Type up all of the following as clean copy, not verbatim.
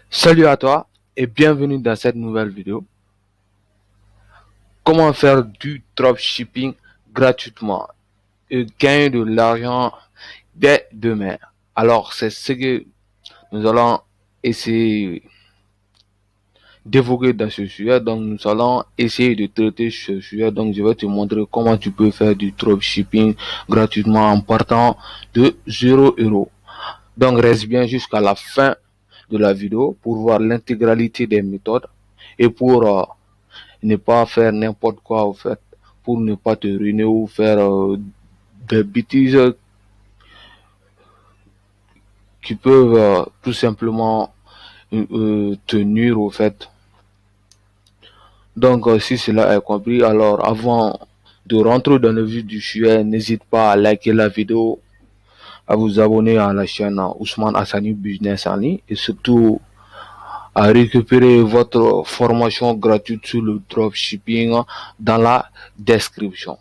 Salut à toi et bienvenue dans cette nouvelle vidéo. Comment faire du dropshipping gratuitement et gagner de l'argent dès demain. Alors, c'est ce que nous allons essayer d'évoquer dans ce sujet. Donc, nous allons essayer de traiter ce sujet. Donc, je vais te montrer comment tu peux faire du dropshipping gratuitement en partant de 0 €. Donc, reste bien jusqu'à la fin de la vidéo pour voir l'intégralité des méthodes et pour ne pas faire n'importe quoi au fait, pour ne pas te ruiner ou faire des bêtises qui peuvent tout simplement te nuire au fait. Donc si cela est compris, alors avant de rentrer dans le vif du sujet, n'hésite pas à liker la vidéo, à vous abonner à la chaîne Ousmane Hassani Business en ligne et surtout à récupérer votre formation gratuite sur le dropshipping dans la description.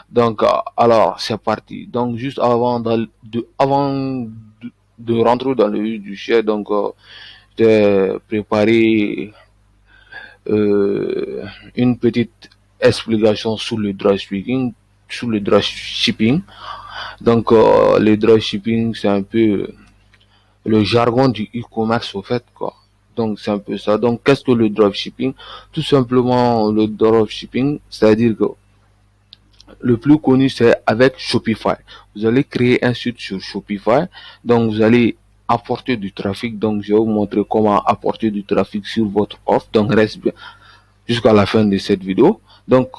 Donc, alors, c'est parti. Donc, juste avant de rentrer dans le vif du sujet, donc, j'ai préparé une petite explication sur le dropshipping. Donc, le dropshipping, c'est un peu le jargon du e-commerce, au fait, quoi. Donc, c'est un peu ça. Donc, qu'est-ce que le dropshipping? Tout simplement, le dropshipping, c'est-à-dire que le plus connu, c'est avec Shopify. Vous allez créer un site sur Shopify. Donc, vous allez apporter du trafic. Donc, je vais vous montrer comment apporter du trafic sur votre offre. Donc, reste bien jusqu'à la fin de cette vidéo. Donc,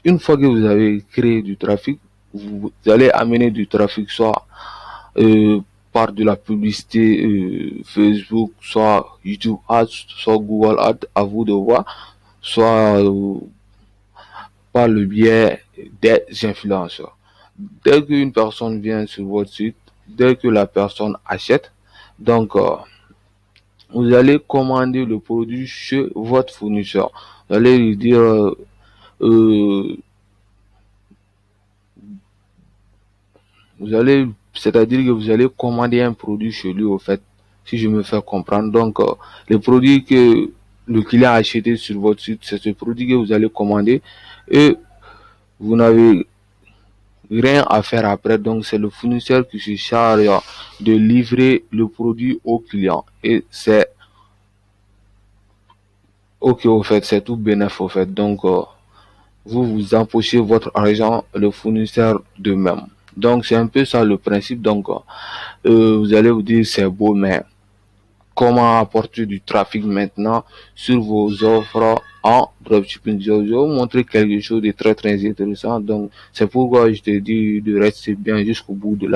une fois que vous avez créé du trafic, vous allez amener du trafic soit par de la publicité Facebook, soit YouTube Ads, soit Google Ads, à vous de voir, soit par le biais des influenceurs. Dès qu'une personne vient sur votre site, dès que la personne achète, donc vous allez commander le produit chez votre fournisseur. Vous allez lui dire euh, c'est-à-dire que vous allez commander un produit chez lui au fait, si je me fais comprendre. Donc le produit que le client a acheté sur votre site, c'est ce produit que vous allez commander et vous n'avez rien à faire après. Donc c'est le fournisseur qui se charge de livrer le produit au client et c'est ok au fait, c'est tout bénéfice au fait. Donc vous empochez votre argent, le fournisseur de même. Donc c'est un peu ça le principe. Donc vous allez vous dire c'est beau, mais comment apporter du trafic maintenant sur vos offres en dropshipping? Je vais vous montrer quelque chose de très très intéressant. Donc c'est pourquoi je te dis de rester bien jusqu'au bout de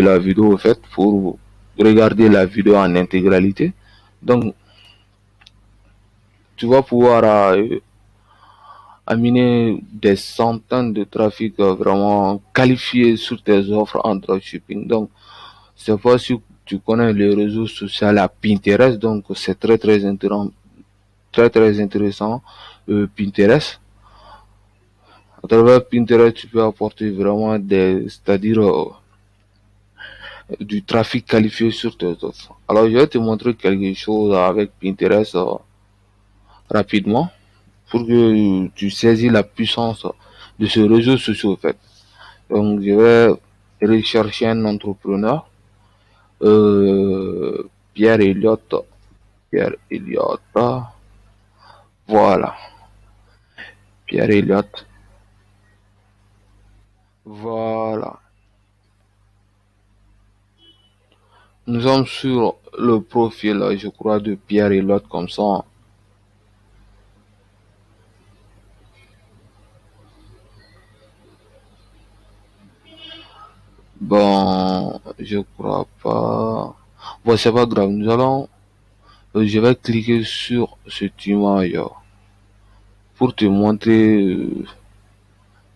la vidéo en fait, pour regarder la vidéo en intégralité. Donc tu vas pouvoir amener des centaines de trafics vraiment qualifiés sur tes offres en dropshipping. Donc c'est pas si tu connais les réseaux sociaux à Pinterest, donc c'est très intéressant. Pinterest, à travers Pinterest tu peux apporter vraiment c'est-à-dire du trafic qualifié sur tes offres. Alors je vais te montrer quelque chose avec Pinterest rapidement pour que tu saisis la puissance de ce réseau social en fait. Donc je vais rechercher un entrepreneur, Pierre Elliott, voilà, Pierre Elliott, voilà. Nous sommes sur le profil, je crois, de Pierre Elliott comme ça. Bon, je crois pas. Bon, c'est pas grave. Nous allons, je vais cliquer sur cette image pour te montrer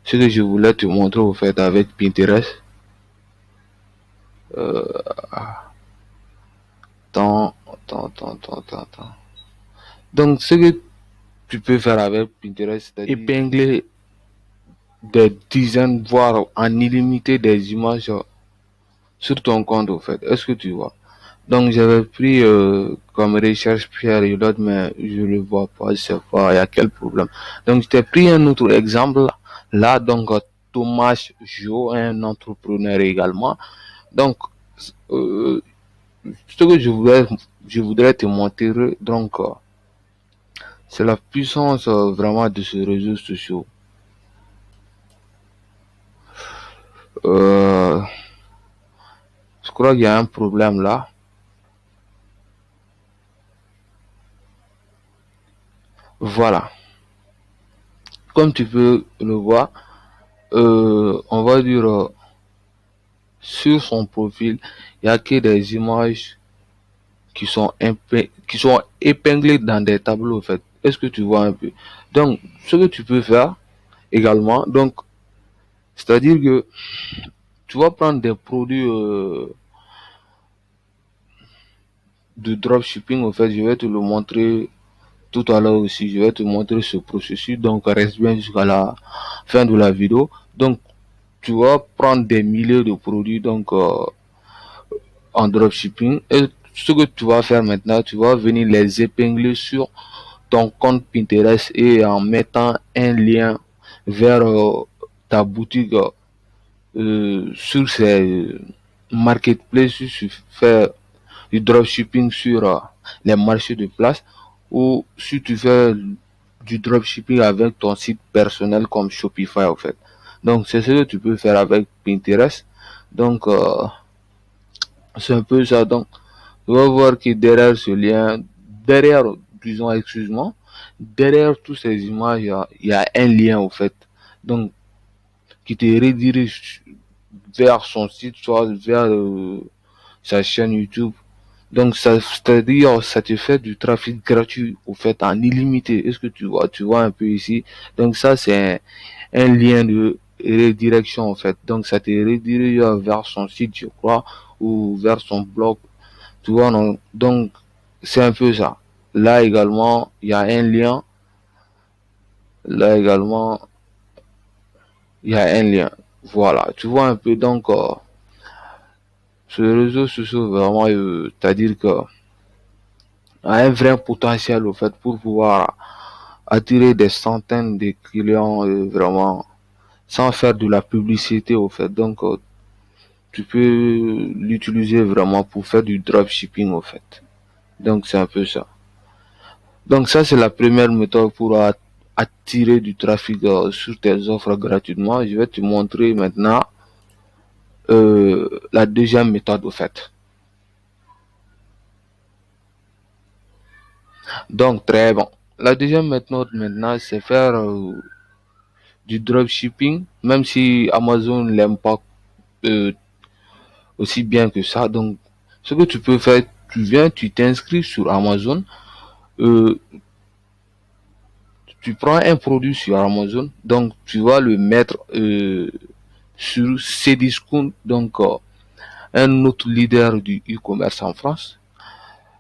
ce que je voulais te montrer au fait avec Pinterest. Attends. Donc, ce que tu peux faire avec Pinterest, c'est épingler des dizaines, voire en illimité des images sur ton compte, au fait. Est-ce que tu vois? Donc j'avais pris comme recherche Pierre Elliott, mais je le vois pas, je sais pas, il y a quel problème. Donc j'ai pris un autre exemple là, donc Thomas Jo, un entrepreneur également. Donc euh, ce que je voudrais te montrer, donc c'est la puissance vraiment de ces réseaux sociaux. Euh, je crois qu'il y a un problème là. Voilà. Comme tu peux le voir, on va dire sur son profil, il n'y a que des images qui sont épinglées dans des tableaux, en fait. Est-ce que tu vois un peu? Donc, ce que tu peux faire également, donc, c'est-à-dire que tu vas prendre des produits de dropshipping, en fait, je vais te le montrer tout à l'heure aussi, je vais te montrer ce processus, donc reste bien jusqu'à la fin de la vidéo. Donc, tu vas prendre des milliers de produits, donc, en dropshipping, et ce que tu vas faire maintenant, tu vas venir les épingler sur ton compte Pinterest et en mettant un lien vers ta boutique sur ces marketplaces, si tu fais du dropshipping sur les marchés de place, ou si tu fais du dropshipping avec ton site personnel comme Shopify en fait. Donc c'est ce que tu peux faire avec Pinterest. Donc c'est un peu ça. Donc tu vas voir que derrière ce lien, derrière, disons, excuse-moi, derrière toutes ces images, il y a un lien, au fait. Donc, qui te redirige vers son site, soit vers sa chaîne YouTube. Donc, ça, c'est-à-dire, ça te fait du trafic gratuit, au fait, en illimité. Est-ce que tu vois un peu ici? Donc, ça, c'est un lien de redirection, en fait. Donc, ça te redirige vers son site, je crois, ou vers son blog. Tu vois, non? Donc, c'est un peu ça. Là également, il y a un lien. Là également, il y a un lien. Voilà. Tu vois un peu, donc, ce réseau social, vraiment, c'est-à-dire que a un vrai potentiel, au fait, pour pouvoir attirer des centaines de clients, vraiment, sans faire de la publicité, au fait. Donc, tu peux l'utiliser vraiment pour faire du dropshipping, au fait. Donc, c'est un peu ça. Donc ça, c'est la première méthode pour attirer du trafic sur tes offres gratuitement. Je vais te montrer maintenant la deuxième méthode, au fait. Donc, très bon. La deuxième méthode maintenant, c'est faire du dropshipping, même si Amazon l'aime pas euh, aussi bien que ça. Donc, ce que tu peux faire, tu t'inscris sur Amazon, euh, tu prends un produit sur Amazon, donc tu vas le mettre sur Cdiscount, donc un autre leader du e-commerce en France.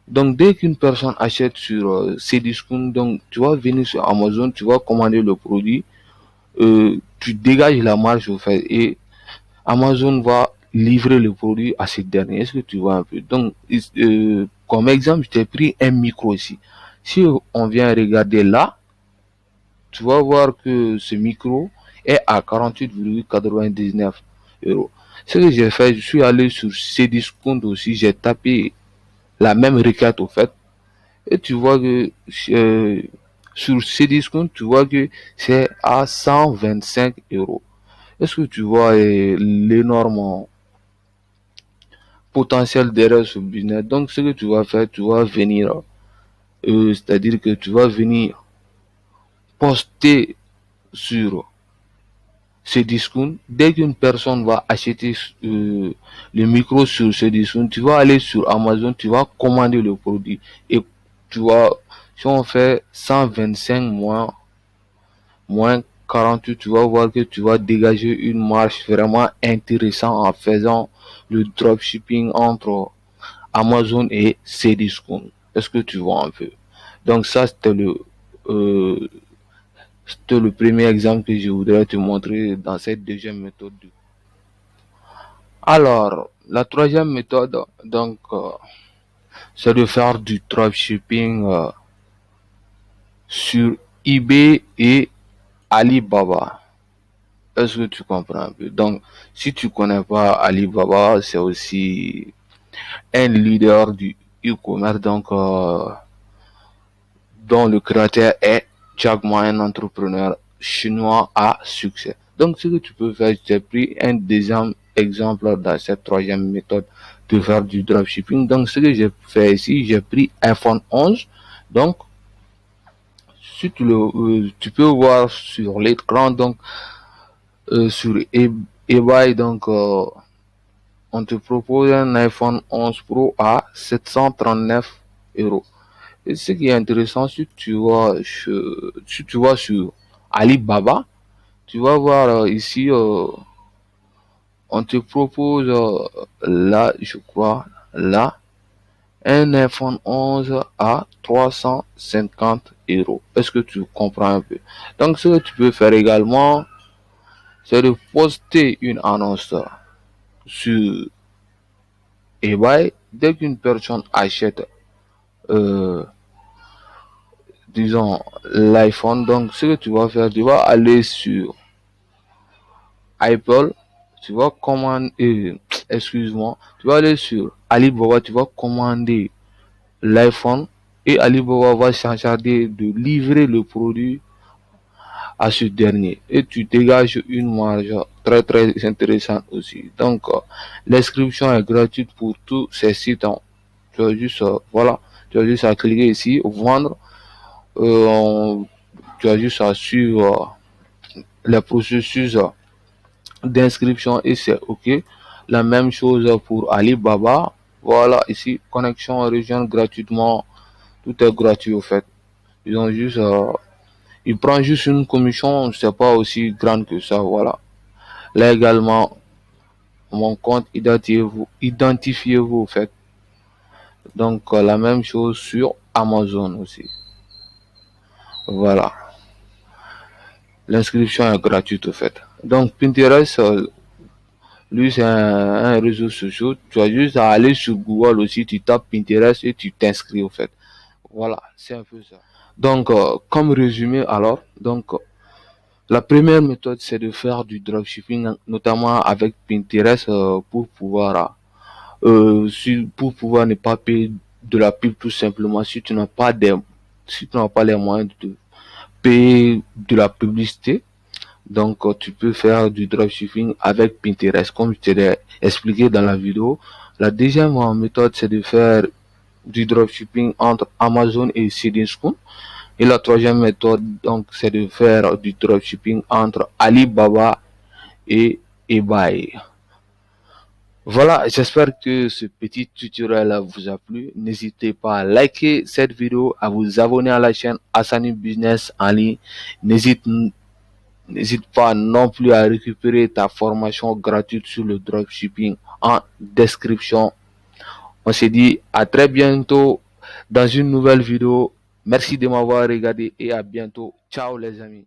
Donc dès qu'une personne achète sur Cdiscount, donc tu vas venir sur Amazon, tu vas commander le produit, tu dégages la marge au fait et Amazon va livrer le produit à ce dernier. Est-ce que tu vois un peu? Donc comme exemple, je t'ai pris un micro ici. Si on vient regarder là, tu vas voir que ce micro est à 48,99 euros. Ce que j'ai fait, je suis allé sur Cdiscount aussi, j'ai tapé la même requête au fait, et tu vois que sur Cdiscount, tu vois que c'est à 125 euros. Est-ce que tu vois l'énorme potentiel derrière ce business? Donc, ce que tu vas faire, tu vas venir, c'est-à-dire que tu vas venir poster sur Cdiscount. Dès qu'une personne va acheter le micro sur Cdiscount, tu vas aller sur Amazon, tu vas commander le produit. Et tu vas, si on fait 125 moins 48, tu vas voir que tu vas dégager une marge vraiment intéressante en faisant le dropshipping entre Amazon et Cdiscount. Est-ce que tu vois un peu? Donc ça, euh, c'était le premier exemple que je voudrais te montrer dans cette deuxième méthode. Alors, la troisième méthode, donc, c'est de faire du dropshipping sur eBay et Alibaba. Est-ce que tu comprends un peu? Donc, si tu connais pas Alibaba, c'est aussi un leader du e-commerce, donc dont le créateur est Jack Ma, un entrepreneur chinois à succès. Donc, ce que tu peux faire, j'ai pris un deuxième exemple dans cette troisième méthode de faire du dropshipping. Donc, ce que j'ai fait ici, j'ai pris iPhone 11. Donc, si tu peux voir sur l'écran, donc, sur eBay, donc, on te propose un iPhone 11 Pro à 739 euros. Et ce qui est intéressant, si tu vois sur Alibaba, tu vas voir ici, on te propose là, je crois, là, un iPhone 11 à 350 euros. Est-ce que tu comprends un peu? Donc, ce que tu peux faire également, c'est de poster une annonce sur eBay. Dès qu'une personne achète, euh, disons, l'iPhone, donc ce que tu vas faire, tu vas aller sur Apple, tu vas commander, excuse-moi, tu vas aller sur Alibaba, tu vas commander l'iPhone et Alibaba va s'encharger de livrer le produit à ce dernier et tu dégages une marge très très intéressante aussi. Donc l'inscription est gratuite pour tous ces sites. Tu as juste voilà, tu as juste à cliquer ici vendre. Tu as juste à suivre les processus d'inscription et c'est ok. La même chose pour Alibaba. Voilà, ici, connexion rejoindre gratuitement. Tout est gratuit au fait. Ils ont juste, ils prennent juste une commission, c'est pas aussi grande que ça, voilà. Là également, mon compte, identifiez-vous au fait. Donc, la même chose sur Amazon aussi. Voilà. L'inscription est gratuite au fait. Donc, Pinterest, lui, c'est un réseau social. Tu as juste à aller sur Google aussi, tu tapes Pinterest et tu t'inscris au fait. Voilà, c'est un peu ça. Donc, comme résumé alors, donc la première méthode c'est de faire du dropshipping, notamment avec Pinterest pour pouvoir ne pas payer de la pub tout simplement si tu n'as pas les moyens de payer de la publicité. Donc, tu peux faire du dropshipping avec Pinterest, comme je te l'ai expliqué dans la vidéo. La deuxième méthode, c'est de faire du dropshipping entre Amazon et Cdiscount. Et la troisième méthode, donc, c'est de faire du dropshipping entre Alibaba et eBay. Voilà, j'espère que ce petit tutoriel vous a plu. N'hésitez pas à liker cette vidéo, à vous abonner à la chaîne Hassani Business en ligne. N'hésite pas non plus à récupérer ta formation gratuite sur le dropshipping en description. On se dit à très bientôt dans une nouvelle vidéo. Merci de m'avoir regardé et à bientôt. Ciao les amis.